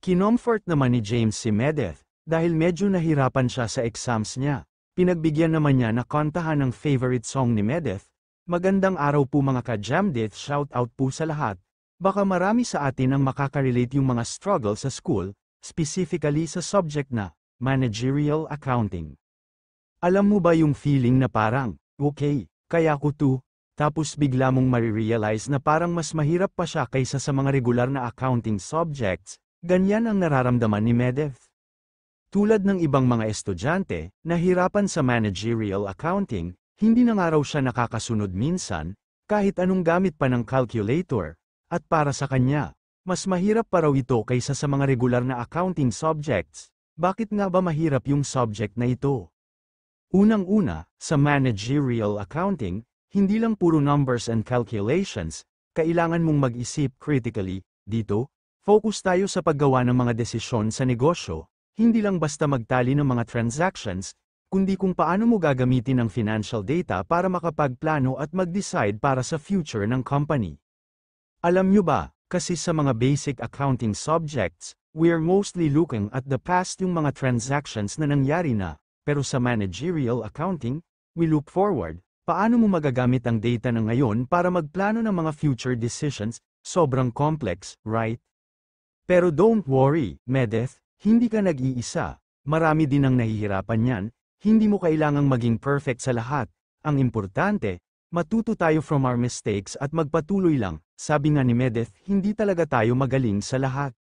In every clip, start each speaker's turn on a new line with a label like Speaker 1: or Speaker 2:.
Speaker 1: Kinomfort naman ni James si Medeth, dahil medyo nahirapan siya sa exams niya. Pinagbigyan naman niya na kantahan ng favorite song ni Medeth. Magandang araw po mga ka-Jamdith, shout out po sa lahat. Baka marami sa atin ang makaka-relate yung mga struggle sa school, specifically sa subject na managerial accounting. Alam mo ba yung feeling na parang, okay, kaya ko to, tapos bigla mong marirealize na parang mas mahirap pa siya kaysa sa mga regular na accounting subjects? Ganyan ang nararamdaman ni Medeth. Tulad ng ibang mga estudyante, nahirapan sa managerial accounting, hindi na nga raw siya nakakasunod minsan, kahit anong gamit pa ng calculator, at para sa kanya, mas mahirap pa raw ito kaysa sa mga regular na accounting subjects. Bakit nga ba mahirap yung subject na ito? Unang-una, sa managerial accounting, hindi lang puro numbers and calculations, kailangan mong mag-isip critically. Dito, focus tayo sa paggawa ng mga desisyon sa negosyo, hindi lang basta magtali ng mga transactions, kundi kung paano mo gagamitin ang financial data para makapagplano at mag-decide para sa future ng company. Alam nyo ba, kasi sa mga basic accounting subjects, we're mostly looking at the past, yung mga transactions na nangyari na, pero sa managerial accounting, we look forward, paano mo magagamit ang data ng ngayon para magplano ng mga future decisions. Sobrang complex, right? Pero don't worry, Medeth, hindi ka nag-iisa, marami din ang nahihirapan yan. Hindi mo kailangang maging perfect sa lahat. Ang importante, matuto tayo from our mistakes at magpatuloy lang. Sabi nga ni Medeth, hindi talaga tayo magaling sa lahat.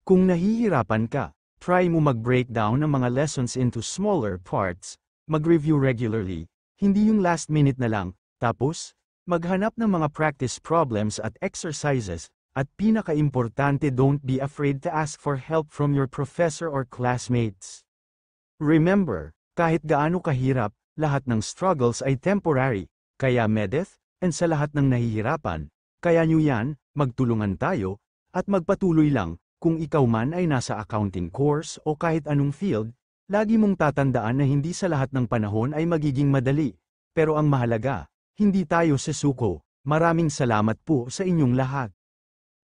Speaker 1: Kung nahihirapan ka, try mo mag-breakdown ng mga lessons into smaller parts, mag-review regularly, hindi yung last minute na lang, tapos, maghanap ng mga practice problems at exercises, at pinaka-importante, don't be afraid to ask for help from your professor or classmates. Remember, kahit gaano kahirap, lahat ng struggles ay temporary, kaya Medeth, and sa lahat ng nahihirapan, kaya nyo yan, magtulungan tayo, at magpatuloy lang, kung ikaw man ay nasa accounting course o kahit anong field, lagi mong tatandaan na hindi sa lahat ng panahon ay magiging madali, pero ang mahalaga, hindi tayo sesuko. Maraming salamat po sa inyong lahat.